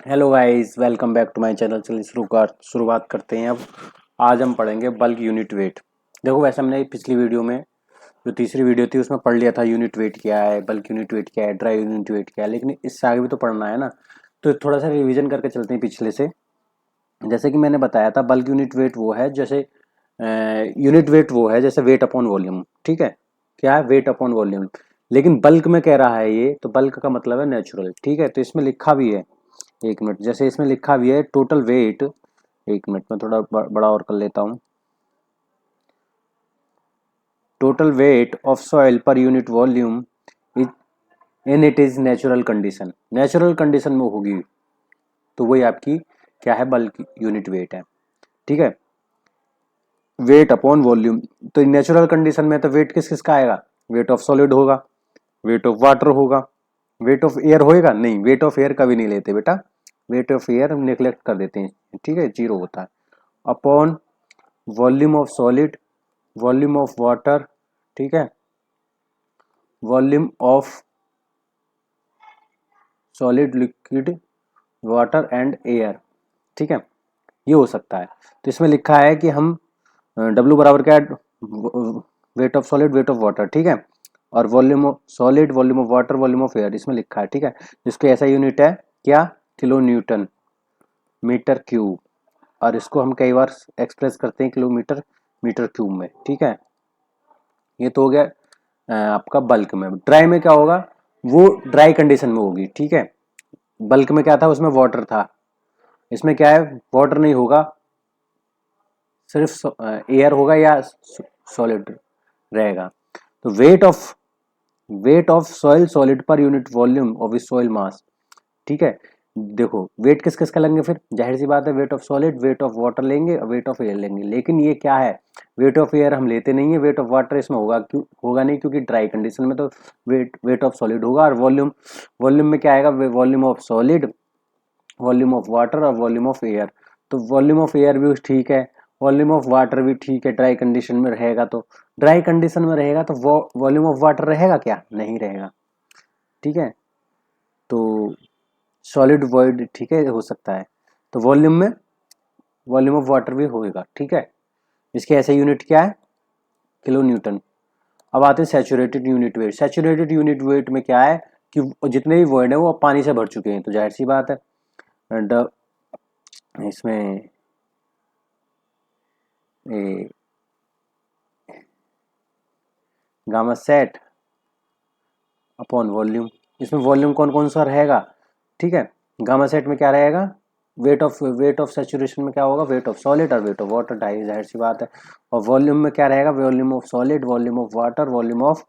Hello guys, welcome back to my channel. चलिए शुरुआत करते हैं। अब आज हम पढ़ेंगे बल्क यूनिट वेट। देखो, वैसे हमने पिछली वीडियो में जो तीसरी वीडियो थी उसमें पढ़ लिया था यूनिट वेट क्या है, बल्क यूनिट वेट क्या है, ड्राई यूनिट वेट क्या है, लेकिन इससे आगे भी तो पढ़ना है ना। तो थोड़ा सा रिविजन करके चलते हैं पिछले से। जैसे कि मैंने बताया था, बल्क यूनिट वेट वो है जैसे यूनिट वेट वो है जैसे वेट अपॉन वॉल्यूम। ठीक है, क्या है? Weight upon volume. लेकिन बल्क में कह रहा है ये, तो बल्क का मतलब है नेचुरल। ठीक है, तो इसमें लिखा भी है, एक मिनट, जैसे इसमें लिखा भी है टोटल वेट। एक मिनट में थोड़ा बड़ा और कर लेता हूं। Total weight of soil per unit volume in it is natural condition. Natural condition में होगी तो वही आपकी क्या है? बल्क यूनिट वेट है। ठीक है, वेट अपॉन वॉल्यूम। तो नेचुरल कंडीशन में तो वेट किस किस का आएगा? वेट ऑफ सॉलिड होगा, वेट ऑफ वाटर होगा, वेट ऑफ एयर होएगा नहीं, वेट ऑफ एयर कभी नहीं लेते बेटा, वेट ऑफ एयर निग्लेक्ट कर देते हैं। ठीक है, जीरो होता है। Upon volume of solid, volume of water, ठीक है, volume of solid, liquid, water and air. ठीक है, ये हो सकता है। तो इसमें लिखा है कि हम W बराबर क्या है? Weight of solid, weight of water. ठीक है, और volume of solid, volume of water, volume of air इसमें लिखा है। ठीक है, जिसके ऐसा यूनिट है क्या? Kilo newton metre cube. और इसको हम कई बार एक्सप्रेस करते हैं किलोमीटर मीटर क्यूब में। ठीक है, ये तो हो गया आपका बल्क में। ड्राई में क्या होगा? वो ड्राई कंडीशन में होगी। ठीक है, बल्क में क्या था? उसमें वाटर था। इसमें क्या है? वाटर नहीं होगा, सिर्फ एयर होगा या सॉलिड रहेगा। तो wait of soil solid per unit volume of soil मास। ठीक है, देखो वेट किस किस का लेंगे फिर? जाहिर सी बात है, weight of solid, weight of water लेंगे और वेट ऑफ एयर लेंगे। लेकिन ये क्या है? वेट ऑफ एयर हम लेते नहीं है, वेट ऑफ वाटर इसमें होगा क्यों? होगा नहीं, क्योंकि ड्राई कंडीशन में तो वेट ऑफ सॉलिड होगा। और वॉल्यूम, वॉल्यूम में क्या आएगा? Volume of solid, volume of water और वॉल्यूम ऑफ एयर। तो वॉल्यूम ऑफ एयर भी ठीक है, वॉल्यूम ऑफ वाटर भी ठीक है। ड्राई कंडीशन में रहेगा तो, ड्राई कंडीशन में रहेगा तो वॉल्यूम ऑफ वाटर रहेगा क्या? नहीं रहेगा। ठीक है, तो सॉलिड वॉइड, ठीक है, हो सकता है। तो वॉल्यूम में वॉल्यूम ऑफ वाटर भी होएगा। ठीक है, इसके ऐसे यूनिट क्या है? Kilo Newton. अब आते हैं saturated unit weight. Saturated unit weight में क्या है कि जितने भी वॉइड है वो पानी से भर चुके हैं, तो जाहिर सी बात है एंड इसमें गामा सेट अपॉन वॉल्यूम। इसमें वॉल्यूम कौन कौन सा रहेगा? ठीक है, गामा सेट में क्या रहेगा? वेट ऑफ सैचुरेशन में क्या होगा? वेट ऑफ सॉलिड और वेट ऑफ वाटर, जाहिर सी बात है। और वॉल्यूम में क्या रहेगा? Volume of solid, volume of water, volume of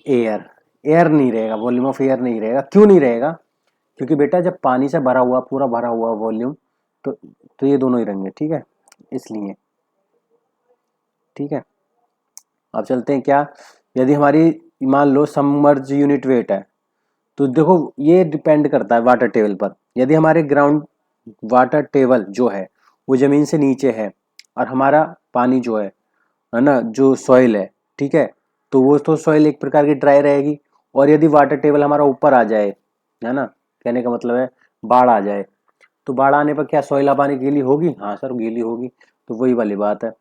air. Air नहीं रहेगा, वॉल्यूम ऑफ एयर नहीं रहेगा। क्यों नहीं रहेगा? क्योंकि बेटा जब पानी से भरा हुआ, पूरा भरा हुआ वॉल्यूम, तो ये दोनों ही रहेंगे। ठीक है, इसलिए। ठीक है, अब चलते हैं क्या, यदि हमारी मान लो सबमर्ज यूनिट वेट है, तो देखो ये डिपेंड करता है वाटर टेबल पर। यदि हमारे ग्राउंड वाटर टेबल जो है वो जमीन से नीचे है और हमारा पानी जो है ना, जो सॉइल है, ठीक है, तो वो तो सॉइल एक प्रकार की ड्राई रहेगी। और यदि वाटर टेबल हमारा ऊपर आ जाए, है ना, कहने का मतलब है बाढ़ आ जाए, तो बाढ़ आने पर क्या सॉइल अब पानी गीली होगी? हाँ सर, गीली होगी। तो वही वाली बात है।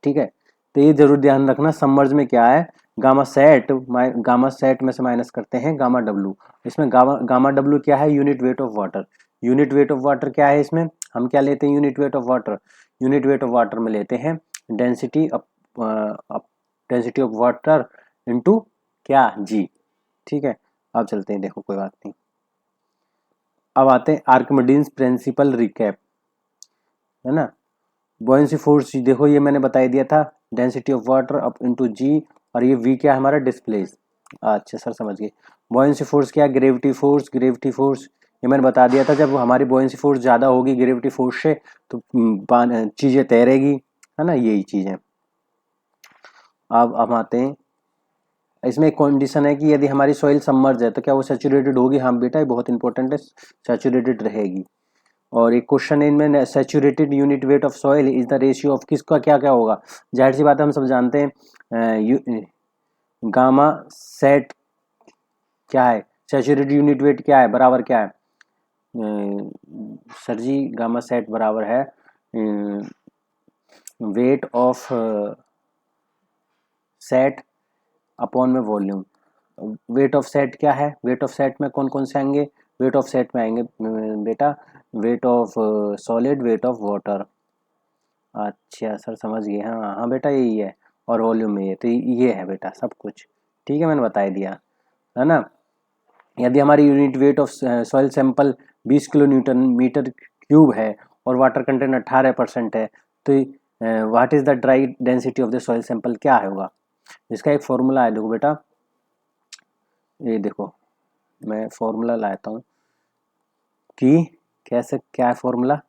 ठीक है, तो ये जरूर ध्यान रखना, सबमर्ज में क्या है? गामा सेट में से माइनस करते हैं गामा डब्लू। इसमें गामा डब्लू क्या है? Unit weight of water. Unit weight of water क्या है? इसमें हम क्या लेते हैं? Unit weight of water. Unit weight of water में लेते हैं density density of water into क्या? जी। ठीक है, अब चलते हैं, देखो कोई बात नहीं। अब आते हैं आर्किमिडीज प्रिंसिपल रिकैप, है ना। बॉयंसी फोर्स, देखो ये मैंने बता दिया था, density of water up into G, और ये वी क्या है? हमारा डिस्प्लेस। अच्छा सर, समझ गए। बॉयंसी फोर्स क्या है? Gravity force. ग्रेविटी फोर्स ये मैंने बता दिया था, जब हमारी बॉयंसी फोर्स ज़्यादा होगी ग्रेविटी फोर्स से तो चीज़ें तैरेगी, है ना, यही चीज़ है। अब हम आते हैं, इसमें एक कंडीशन है कि यदि हमारी सॉइल सबमर्ज है तो क्या वो सैचुरेटेड होगी? हाँ बेटा, ये बहुत इंपॉर्टेंट है, सैचुरेटेड रहेगी। और एक क्वेश्चन है इनमें, saturated unit weight of soil is the ratio of, किसका क्या क्या होगा? जाहिर सी बात है, हम सब जानते हैं गामा सेट क्या है? सैचुरेटेड यूनिट वेट क्या है? बराबर क्या है? सर जी गामा सेट बराबर है वेट ऑफ सेट अपॉन में वॉल्यूम। वेट ऑफ सेट क्या है, वेट ऑफ सेट में कौन कौन से आएंगे, वेट ऑफ सेट में आएंगे बेटा weight of solid, weight of water. अच्छा सर समझ गए, हाँ हाँ बेटा यही है, और वॉल्यूम में ये तो ये है बेटा सब कुछ, ठीक है मैंने बता ही दिया है ना। यदि हमारी unit weight of soil sample 20 kilo newton metre cube है और वाटर कंटेंट 18% है, तो what is the dry density of the soil sample क्या होगा। इसका एक फॉर्मूला है, देखो बेटा ये देखो मैं फॉर्मूला लाता हूँ कि कैसे, क्या है फॉर्मूला,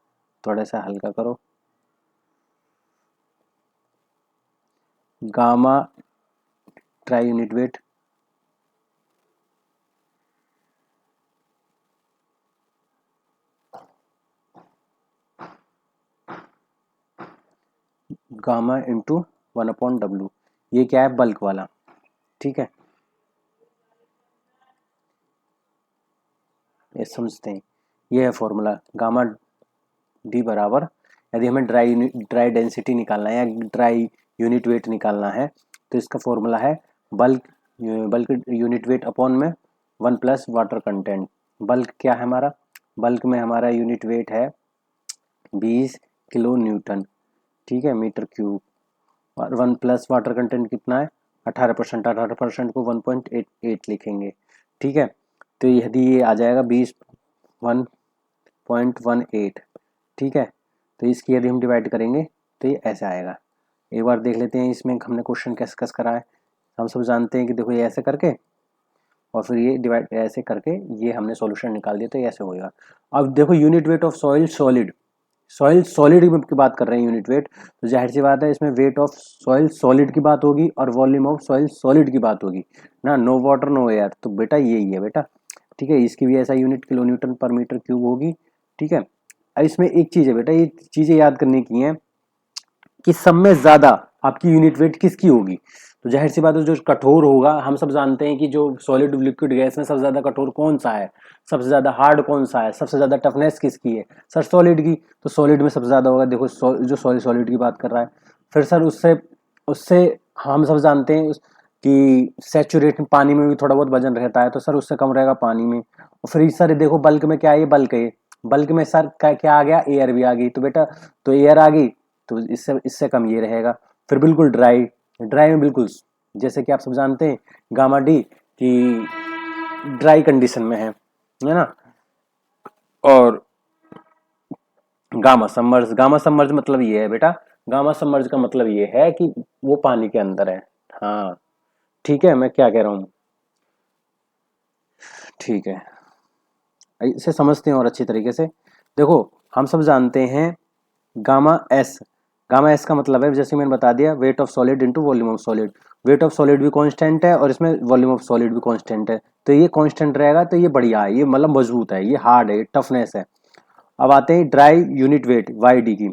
थोड़ा सा हल्का करो, gamma try unit weight gamma into 1/W, ये क्या है बल्क वाला, ठीक है ये समझते हैं, ये है फॉर्मूला गामा डी बराबर, यदि हमें ड्राई डेंसिटी निकालना है या ड्राई यूनिट वेट निकालना है तो इसका फॉर्मूला है bulk bulk unit weight upon में 1 प्लस वाटर कंटेंट। बल्क क्या है हमारा, बल्क में हमारा यूनिट वेट है 20 किलो न्यूटन, ठीक है मीटर क्यूब, और 1 प्लस वाटर कंटेंट कितना है 18%, 18% को 1.88 लिखेंगे, ठीक है। तो यदि ये आ जाएगा 1.18, ठीक है, तो इसकी यदि हम डिवाइड करेंगे तो ये ऐसे आएगा। एक बार देख लेते हैं इसमें हमने क्वेश्चन कैसे कस करा है। हम सब जानते हैं कि देखो ये ऐसे करके और फिर ये डिवाइड ऐसे करके ये हमने सॉल्यूशन निकाल दिया, तो ये ऐसे होगा। अब देखो unit weight of soil solid, soil solid की बात कर रहे हैं यूनिट वेट, तो जाहिर सी बात है इसमें वेट ऑफ सॉइल सॉलिड की बात होगी और वॉल्यूम ऑफ सॉइल सॉलिड की बात होगी ना, नो वाटर नो एयर, तो बेटा यही है बेटा, ठीक है। इसकी भी ऐसा यूनिट किलो न्यूटन पर मीटर क्यूब होगी, ठीक है। अब इसमें एक चीज़ है बेटा, ये चीज़ें याद करने की हैं कि सब में ज़्यादा आपकी यूनिट वेट किसकी होगी, तो जाहिर सी बात है जो कठोर होगा, हम सब जानते हैं कि जो सॉलिड लिक्विड गैस में सबसे ज़्यादा कठोर कौन सा है, सबसे ज़्यादा हार्ड कौन सा है, सबसे ज़्यादा टफनेस किसकी है, सर सॉलिड की, तो सॉलिड में सबसे ज़्यादा होगा, देखो जो सॉलिड की बात कर रहा है। फिर सर उससे उससे हम सब जानते हैं कि सैचुरेटेड पानी में भी थोड़ा बहुत वजन रहता है, तो सर उससे कम रहेगा पानी में। और फिर सर देखो बल्क में क्या है, ये बल्क है, बल्क में सर क्या आ गया, एयर भी आ गई, तो बेटा तो एयर आ गई तो इससे इससे कम ये रहेगा। फिर बिल्कुल ड्राई, ड्राई में बिल्कुल जैसे कि आप सब जानते हैं गामा डी कि ड्राई कंडीशन में है ना, और गामा सबमर्ज मतलब ये है बेटा, गामा सबमर्ज का मतलब ये है कि वो पानी के अंदर है, हाँ ठीक है मैं क्या कह रहा हूँ, ठीक है इसे समझते हैं और अच्छी तरीके से। देखो हम सब जानते हैं गामा एस, गामा एस का मतलब है जैसे मैंने बता दिया weight of solid into volume of solid, weight of solid भी कांस्टेंट है और इसमें वॉल्यूम ऑफ सॉलिड भी कांस्टेंट है, तो ये कांस्टेंट रहेगा, तो ये बढ़िया है, ये मतलब मजबूत है, ये हार्ड है, ये टफनेस है। अब आते हैं dry unit weight Y D की,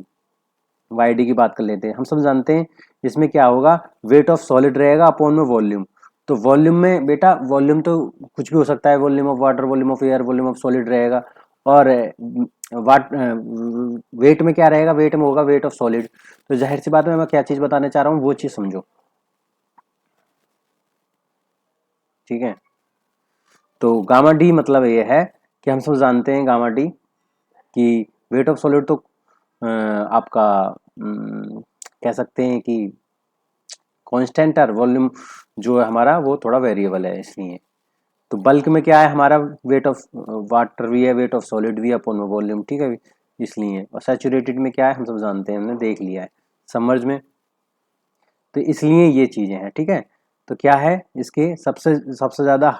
वाई डी की बात कर लेते हैं। हम सब जानते हैं इसमें क्या होगा, वेट ऑफ सॉलिड रहेगा अपॉन में वॉल्यूम, तो वॉल्यूम में बेटा वॉल्यूम तो कुछ भी हो सकता है, volume of water, volume of air, volume of solid रहेगा, और वाट वेट में क्या रहेगा, वेट में होगा वेट ऑफ सॉलिड, तो जाहिर सी बात है मैं क्या चीज बताने चाह रहा हूँ वो चीज समझो, ठीक है। तो गामा डी मतलब ये है कि हम सब जानते हैं गामा डी कि वेट ऑफ सॉलिड तो आपका कह सकते हैं कि कांस्टेंट है, वॉल्यूम जो है हमारा वो थोड़ा वेरिएबल है, इसलिए तो बल्क में क्या है हमारा वेट ऑफ वाटर भी है, वेट ऑफ सॉलिड भी है अपॉन वॉल्यूम, ठीक है इसलिए। और सैचुरेटेड में क्या है हम सब जानते हैं, हमने देख लिया है सबमर्ज में, तो इसलिए ये चीज़ें हैं, ठीक है। तो क्या है इसके सबसे सबसे ज़्यादा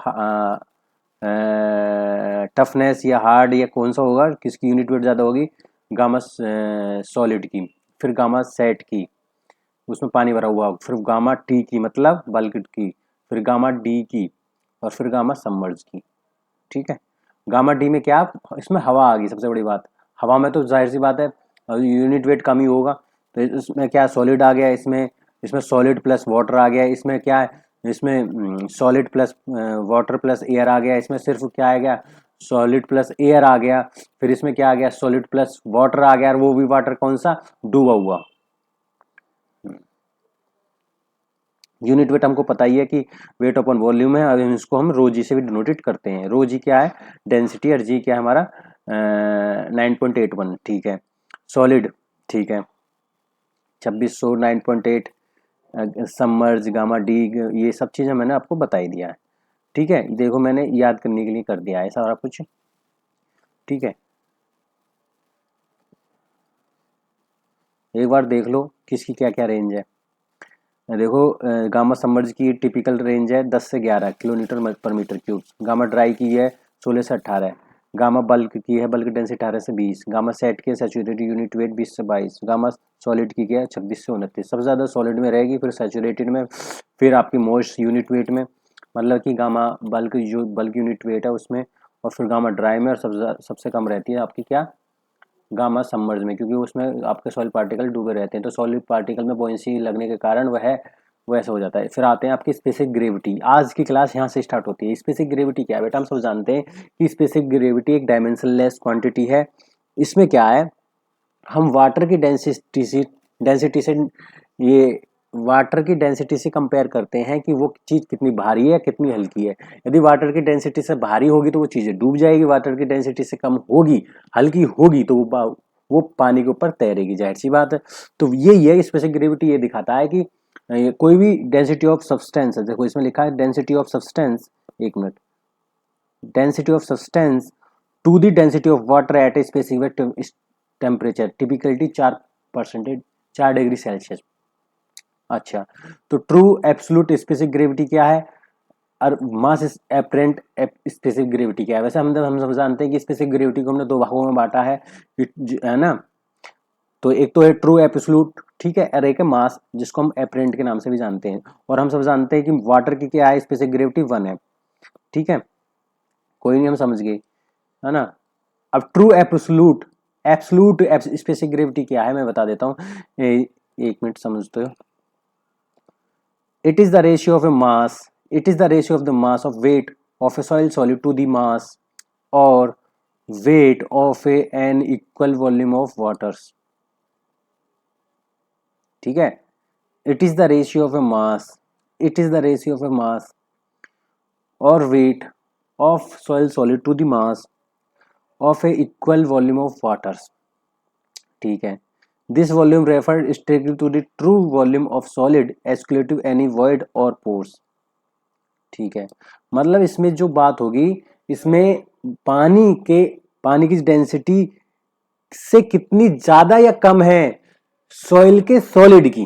टफनेस या हार्ड या कौन सा होगा, किसकी यूनिट वेट ज़्यादा होगी, गामा सॉलिड की, फिर गामा सेट की उसमें पानी भरा हुआ, फिर गामा टी की मतलब बल्क की, फिर गामा डी की, और फिर गामा सबमर्ज की, ठीक है। गामा डी में क्या, इसमें हवा आ गई सबसे बड़ी बात, हवा में तो जाहिर सी बात है यूनिट वेट कम ही होगा, तो इसमें क्या सॉलिड आ गया, इसमें इसमें सॉलिड प्लस वाटर आ गया, इसमें क्या है, इसमें solid plus water plus air आ गया, इसमें सिर्फ क्या आ गया सॉलिड प्लस एयर आ गया, फिर इसमें क्या आ गया, सॉलिड प्लस वाटर आ गया, और वो भी वाटर कौन सा, डूबा हुआ। यूनिट वेट हमको पता ही है कि वेट अपॉन वॉल्यूम है, और इसको हम रो जी से भी डिनोटेड करते हैं। रो जी क्या है, डेंसिटी, और जी क्या है हमारा 9.81, ठीक है। सॉलिड, ठीक है, 2600, 9.8, सबमर्ज, गामा डी, ये सब चीज़ें मैंने आपको बता ही दिया है, ठीक है। देखो मैंने याद करने के लिए कर दिया है सारा कुछ, ठीक है। एक बार देख लो किसकी क्या क्या रेंज है। देखो गामा सबमर्ज की टिपिकल रेंज है 10 से 11 किलोमीटर पर मीटर क्यूब। गामा ड्राई की है 16 से 18। गामा बल्क की है, बल्क डेंसिटी 18 से 20। गामा सेट की है सैचुरेटेड यूनिट वेट 20 से 22। गामा सॉलिड की है 26 से 29। सबसे ज़्यादा सॉलिड में रहेगी, फिर सैचुरेटेड में, फिर आपकी मोस्ट यूनिट वेट में, मतलब कि गामा बल्क जो बल्क यूनिट वेट है उसमें, और फिर गामा ड्राई में, और सबसे कम रहती है आपकी क्या, गामा सबमर्ज में, क्योंकि उसमें आपके सॉलिड पार्टिकल डूबे रहते हैं, तो सॉलिड पार्टिकल में बॉयंसी लगने के कारण वह वैसे हो जाता है। फिर आते हैं आपकी स्पेसिफिक ग्रेविटी। आज की क्लास यहाँ से स्टार्ट होती है। स्पेसिफिक ग्रेविटी क्या है बेटा, हम सब जानते हैं कि स्पेसिफिक ग्रेविटी एक डायमेंशनलेस क्वांटिटी है। इसमें क्या है, हम वाटर की डेंसिटी से ये वाटर की डेंसिटी से कंपेयर करते हैं कि वो चीज़ कितनी भारी है या कितनी हल्की है। यदि वाटर की डेंसिटी से भारी होगी तो वो चीज़ें डूब जाएगी, वाटर की डेंसिटी से कम होगी, हल्की होगी, तो वो पानी के ऊपर तैरेगी, जाहिर सी बात है। तो यही है स्पेसिफिक ग्रेविटी, ये दिखाता है कि कोई भी डेंसिटी ऑफ सब्सटेंस है, देखो इसमें लिखा है डेंसिटी ऑफ सब्सटेंस, एक minute, density of substance to the density of water at a specific temperature, typically 4%, 4 degree Celsius. अच्छा, तो ट्रू एब्सोल्यूट स्पेसिफिक ग्रेविटी क्या है, और मास एपरेंट स्पेसिफिक ग्रेविटी क्या है। वैसे हम सब जानते हैं कि स्पेसिफिक ग्रेविटी को हमने दो भागों में बांटा है ना। तो एक तो है ट्रू एब्सोल्यूट, ठीक है, और एक है मास, जिसको हम एपरेंट के नाम से भी जानते हैं। और हम सब जानते हैं कि वाटर की क्या है, स्पेसिफिक ग्रेविटी 1 है, ठीक है, कोई नहीं, हम समझ गए, है ना। अब true absolute absolute specific gravity क्या है, मैं बता देता हूँ, एक मिनट समझते हो। It is the ratio of a mass. It is the ratio of the mass of weight of a soil solid to the mass or weight of an equal volume of waters. ठीक है, it is the ratio of a mass. It is the ratio of a mass or weight of soil solid to the mass of a equal volume of waters. ठीक है, this volume refers strictly to the true volume of solid excluding to any void or pores. ठीक है, मतलब इसमें जो बात होगी, इसमें पानी की डेंसिटी से कितनी ज्यादा या कम है सॉइल के सॉलिड की,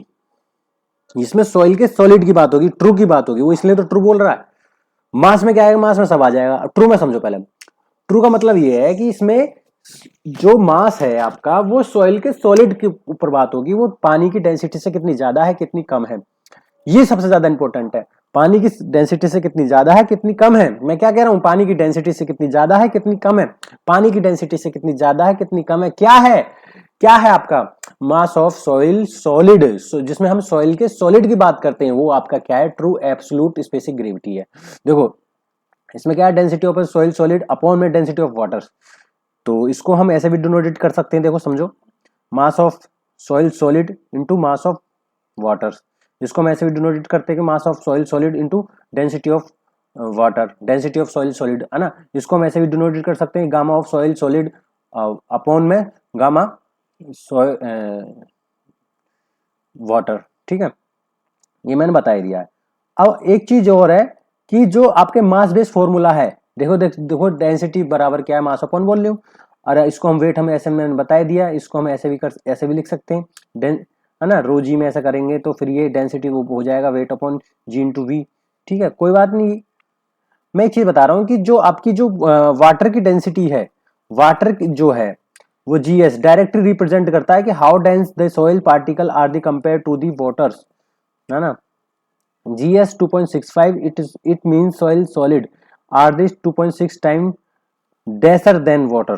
इसमें सॉइल के सॉलिड की बात होगी, ट्रू की बात होगी, वो इसलिए तो ट्रू बोल रहा है। मास में क्या आएगा, मास में सब आ जाएगा। ट्रू में समझो पहले, ट्रू का मतलब ये है कि इसमें जो मास है आपका वो सॉइल के सॉलिड के ऊपर बात होगी, वो पानी की डेंसिटी से कितनी ज्यादा है कितनी कम है, ये सबसे ज्यादा इंपॉर्टेंट है। पानी की डेंसिटी से कितनी ज्यादा है कितनी कम है, मैं क्या कह रहा हूं, पानी की डेंसिटी से कितनी ज्यादा है कितनी कम है, पानी की डेंसिटी से कितनी ज्यादा है कितनी कम है, क्या है आपका मास ऑफ सॉइल सॉलिड, जिसमें हम सॉइल के सॉलिड की बात करते हैं, वो आपका क्या है, ट्रू एब्सोल्यूट स्पेसिफिक ग्रेविटी है। देखो इसमें क्या है, density of soil solid upon में डेंसिटी ऑफ वाटर, तो इसको हम ऐसे भी डिनोटेड कर सकते हैं, देखो समझो, mass of soil solid into mass of water, इसको हम ऐसे भी डिनोटेड करते हैं कि mass of soil solid into density of water, density of soil solid, है ना। इसको हम ऐसे भी डिनोटेड कर सकते हैं gamma of soil solid upon में गामा वाटर, ठीक है, ये मैंने बता ही दिया है। अब एक चीज और है कि जो आपके मास बेस फॉर्मूला है, देखो डेंसिटी बराबर क्या है, मास अपॉन वॉल्यूम, और इसको हम वेट, हमें ऐसे मैंने बता दिया, इसको हम ऐसे भी लिख सकते हैं, है ना, रो जी में ऐसा करेंगे तो फिर ये डेंसिटी वो हो जाएगा weight upon G into V, ठीक है, कोई बात नहीं। मैं एक चीज बता रहा हूँ कि जो आपकी जो वाटर की डेंसिटी है, वाटर जो है वो जीएस डायरेक्टली रिप्रेजेंट करता है कि how dense the soil particle are the compare to the waters, है ना। GS 2.65, it means soil solid are this 2.6 time denser than water,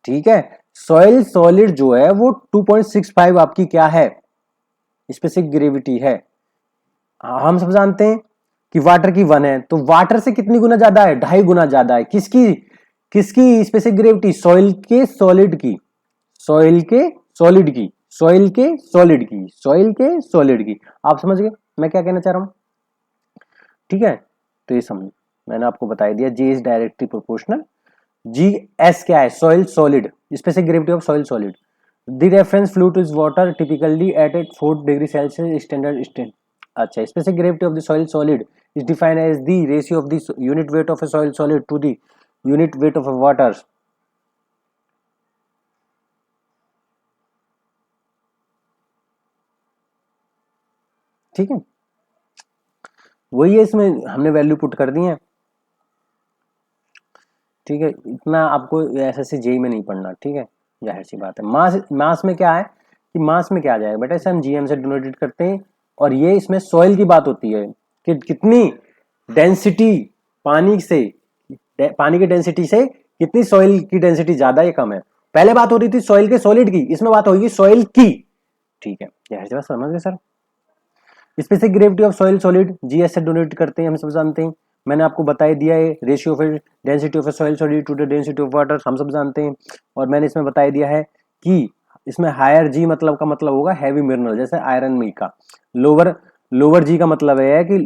ठीक है। सॉइल सॉलिड जो है वो 2.65 आपकी क्या है, स्पेसिफिक ग्रेविटी है। हम सब जानते हैं कि वाटर की 1 है, तो वाटर से कितनी गुना ज्यादा है, 2.5 गुना ज्यादा है, किसकी स्पेसिफिक ग्रेविटी? सॉइल के सॉलिड की, सॉइल के सॉलिड की, सॉइल के सॉलिड की, सॉइल के सॉलिड की। आप समझ गए मैं क्या कहना चाह रहा हूं? ठीक है, तो ये समझ, मैंने आपको बता दिया G is directly proportional. G S क्या है? Soil solid, specific gravity of soil solid. The reference fluid is water typically at 4 degree Celsius standard state. अच्छा, specific gravity of the soil solid is defined as the ratio of the unit weight of a soil solid to the unit weight of a water। ठीक है, वही है, इसमें हमने value put कर दी है। ठीक है, इतना आपको एसएससी जेई में नहीं पढ़ना। ठीक है, जाहिर सी बात है। मास, मास में क्या है कि मास में क्या आ जाएगा बेटा, इसे हम जीएम से डिनोटेड करते हैं। और ये इसमें सॉइल की बात होती है कि कितनी डेंसिटी पानी से, पानी की डेंसिटी से कितनी सॉइल की डेंसिटी ज्यादा या कम है। पहले बात हो रही थी सॉइल के सॉलिड की, इसमें बात होगी सॉइल की। ठीक है, जाहिर सी बात, समझ गए sir. Specific gravity of soil solid GS से डोनेट करते हैं, हम सब जानते हैं। मैंने आपको बताई दिया है ratio of density of soil solid to the density of water, हम सब जानते हैं। और मैंने इसमें बताई दिया है कि इसमें हायर जी मतलब का मतलब होगा हैवी मिनरल, जैसे आयरन मिका। लोअर लोअर जी का मतलब है कि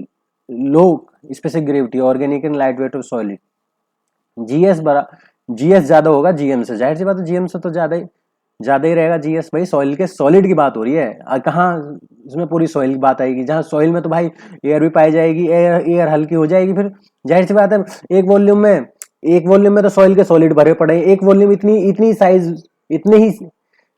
लो specific gravity organic and light weight of solid. GS बड़ा, जीएस ज्यादा होगा जीएम से, जाहिर सी बात है जीएम से तो ज्यादा ही रहेगा जीएस। भाई सॉइल के सॉलिड की बात हो रही है, कहाँ इसमें पूरी सॉइल की बात आएगी, जहां सॉइल में तो भाई एयर भी पाई जाएगी, एयर हल्की हो जाएगी। फिर जाहिर सी बात है एक वॉल्यूम में तो सॉइल के सॉलिड भरे पड़े, एक वॉल्यूम इतनी इतनी साइज, इतने ही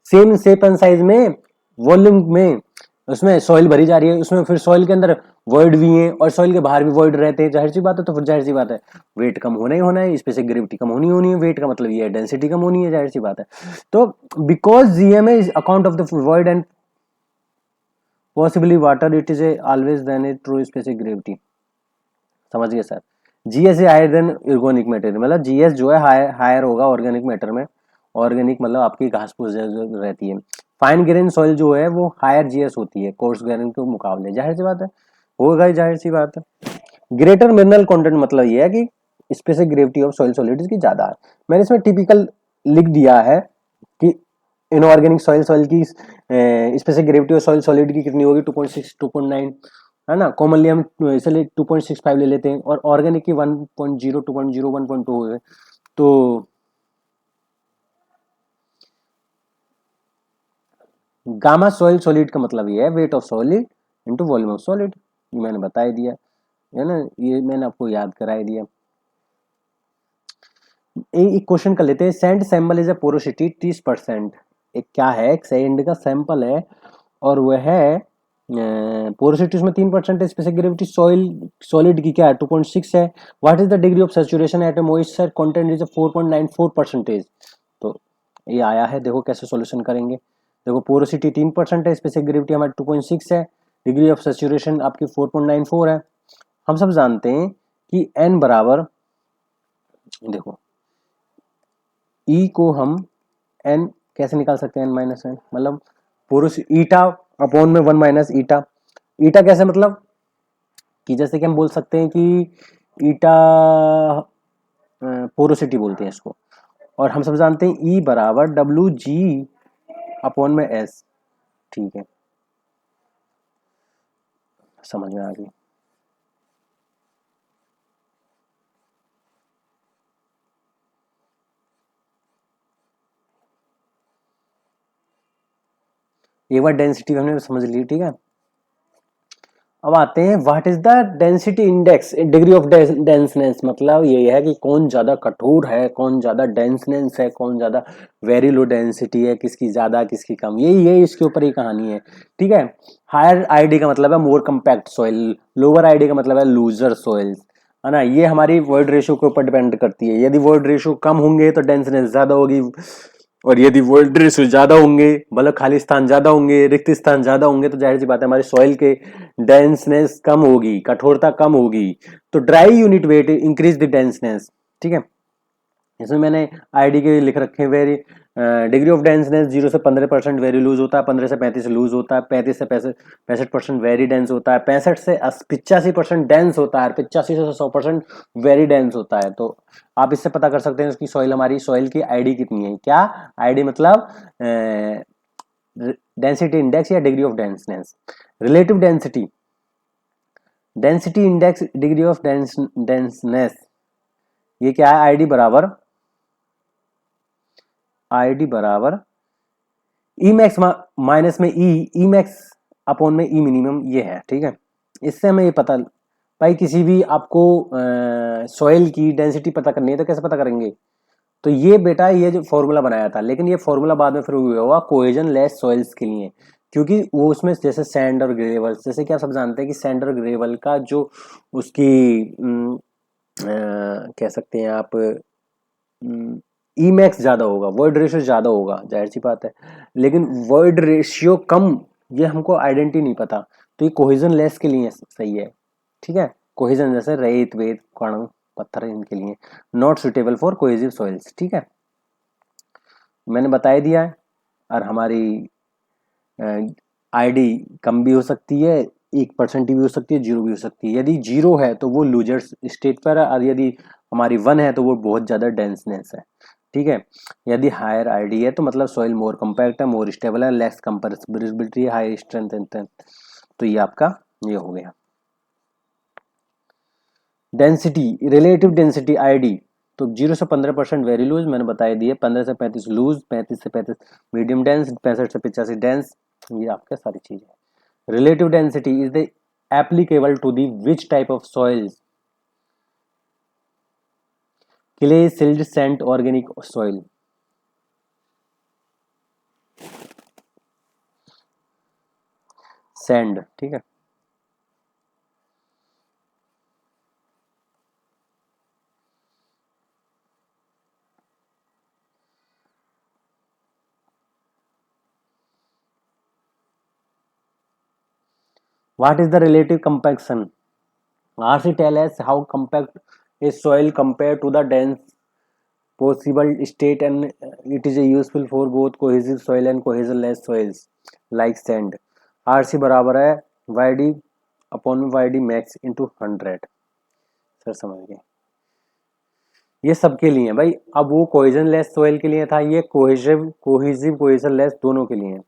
सेम शेप एंड साइज में वॉल्यूम में उसमें सॉइल भरी जा रही है। उसमें फिर सॉइल के अंदर वॉइड भी है और सॉइल के बाहर भी वॉइड रहते हैं, जाहिर सी बात है। तो फिर जाहिर सी बात है वेट कम होना ही होना है, स्पेसिफिक ग्रेविटी कम होनी है। वेट का मतलब ये है डेंसिटी कम होनी है, जाहिर सी बात है। तो because GM is account of the void and possibly water, it is always than a true specific gravity. समझ गए sir. GS is higher than organic matter, मतलब जीएस जो है हायर होगा ऑर्गेनिक मैटर में। ऑर्गेनिक मतलब आपकी घास फूस रहती है। फाइन ग्रेन सॉइल जो है वो हायर जीएस होती है कोर्स ग्रेन के मुकाबले, जाहिर सी बात है, होगा ही, जाहिर सी बात है। ग्रेटर मिनरल कंटेंट मतलब ये है कि specific gravity of soil solid की ज्यादा है। मैंने इसमें टिपिकल लिख दिया है कि इनऑर्गेनिक सॉइल सॉइल की specific gravity of soil solid की कितनी होगी, 2.6 2.9 है ना। कॉमनली हम इसलिए 2.65 ले लेते हैं, और ऑर्गेनिक की 1.0 2.0 1.2 है। तो गामा सॉइल सॉलिड का मतलब ये है weight of solid into volume of solid, ये मैंने बता ही दिया है ना, ये मैंने आपको याद करा ही दिया। एक क्वेश्चन कर लेते हैं। Sand sample is a porosity 30%। एक क्या है, एक सैंड का सैंपल है और वह है पोरोसिटी उसमें 3% है। स्पेसिफिक ग्रेविटी सॉइल सॉलिड की क्या है, 2.6 है। What is the degree of saturation at moisture content is 4.94%। तो ये आया है, देखो कैसे सॉल्यूशन करेंगे। देखो पोरोसिटी 3% है, स्पेसिफिक ग्रेविटी हमारी 2.6 है, डिग्री ऑफ सैचुरेशन आपकी 4.94 है। हम सब जानते हैं कि n बराबर, देखो E को हम n कैसे निकाल सकते हैं, n माइनस एन, मतलब पोरोस ईटा अपॉन में 1 माइनस ईटा। ईटा कैसे, मतलब कि जैसे कि हम बोल सकते हैं कि ईटा पोरोसिटी बोलते हैं इसको, और हम सब जानते हैं E बराबर डब्ल्यू जी अपॉन में एस। ठीक है, समझ में आ गई। एक बार डेंसिटी हमने समझ ली, ठीक है। अब आते हैं what is the density index, degree of denseness, मतलब ये है कि कौन ज्यादा कठोर है, कौन ज्यादा डेंसनेस है, कौन ज्यादा वेरी लो डेंसिटी है, किसकी ज्यादा किसकी कम, ये इसके ऊपर ही कहानी है। ठीक है, हायर आईडी का मतलब है मोर कंपैक्ट सॉइल, लोअर आईडी का मतलब है लूजर सॉइल, है ना। ये हमारी वॉइड रेशियो के ऊपर डिपेंड करती है। यदि वॉइड रेशियो कम होंगे तो डेंसनेस ज्यादा होगी, और यदि वॉइड रेशियो ज्यादा होंगे, मतलब खाली स्थान ज्यादा होंगे, रिक्त स्थान ज्यादा होंगे, तो जाहिर सी बात है हमारे सॉइल के डेंसनेस कम होगी, कठोरता कम होगी। तो dry unit weight increase the denseness. ठीक है, इसमें मैंने आईडी के लिख रखे हैं वेरी डिग्री ऑफ डेंसनेस 0 से 15% वेरी लूज होता है, 15 से 35 लूज होता है, 35 से 65% वेरी डेंस होता है, 65 से 85% डेंस होता है, 85 से 100% वेरी डेंस होता है। तो आप इससे पता कर सकते हैं इसकी सॉइल, हमारी सॉइल की आईडी कितनी है। क्या आईडी मतलब डेंसिटी इंडेक्स या degree of denseness. Relative density, density index, degree of denseness, ये क्या है, आईडी बराबर ई मैक्स माइनस में ई मैक्स अपॉन में ई मिनिमम, ये है। ठीक है, इससे हमें ये पता, भाई किसी भी आपको सॉइल की डेंसिटी पता करनी है तो कैसे पता करेंगे। तो ये बेटा ये जो फॉर्मूला बनाया था, लेकिन ये फॉर्मूला बाद में फिर हुआ कोहेजन लेस सॉइल्स के लिए, क्योंकि वो उसमें जैसे सैंड और ग्रेवल, जैसे कि आप सब जानते हैं कि सैंड और ग्रेवल का जो उसकी कह सकते हैं आप ई मैक्स ज्यादा होगा, वर्ड रेशियो ज्यादा होगा, जाहिर सी बात है। लेकिन वर्ड रेशियो कम, ये हमको आइडेंटिटी नहीं पता, तो ये कोहेजन लेस के लिए सही है। ठीक है, कोहेजन जैसे रेत वेत कण पत्थर, इनके लिए not suitable for cohesive soils. ठीक है, मैंने बता दिया है। और हमारी आईडी कम भी हो सकती है, 1% भी हो सकती है, 0 भी हो सकती है। यदि 0 है तो वो लूजर स्टेट पर है, और यदि हमारी 1 है तो वो बहुत ज्यादा डेंसनेस है। ठीक है, यदि हायर आईडी है तो मतलब सॉइल मोर कम्पैक्ट है, मोर स्टेबल है, less compressibility, high strength and. तो ये आपका ये हो गया डेंसिटी, रिलेटिव डेंसिटी आईडी। तो 0 से 15% वेरी लूज, मैंने बताई दिए, 15 से 35 लूज, 35 से 35 मीडियम डेंस, 65 से 85 डेंस, ये आपका सारी चीज है। Relative density is the applicable to the which type of soils, clay, silt, sand, organic soil. Sand, ठीक है। What is the relative compaction? RC tell us how compact is soil compared to the dense possible state, and it is useful for both cohesive soil and cohesionless soils like sand. RC बराबर है YD upon में YD max into 100। Sir समझ गए, ये सबके लिए है भाई। अब वो कोहेजन लेस सोइल के लिए था, ये कोहेसिव कोहेजन लेस दोनों के लिए है।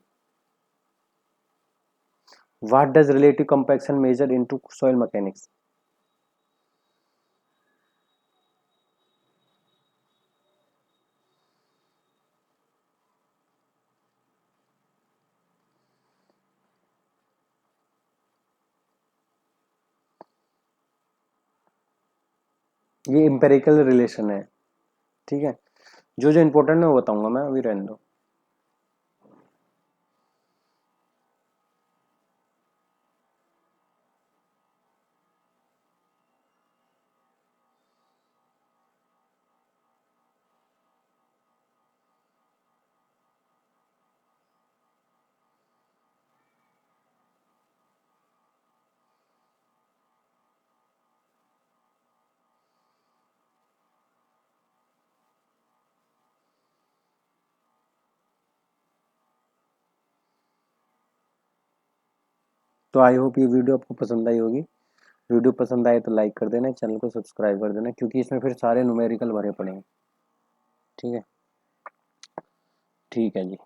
What does relative compaction measure into soil mechanics? ये एम्पेरिकल रिलेशन है। ठीक है, जो जो इंपॉर्टेंट है वो बताऊंगा मैं, अभी रहने दो। तो आई होप ये वीडियो आपको पसंद आई होगी। वीडियो पसंद आए तो लाइक कर देना, चैनल को सब्सक्राइब कर देना, क्योंकि इसमें फिर सारे न्यूमेरिकल भरे पड़े हैं। ठीक है, ठीक है जी।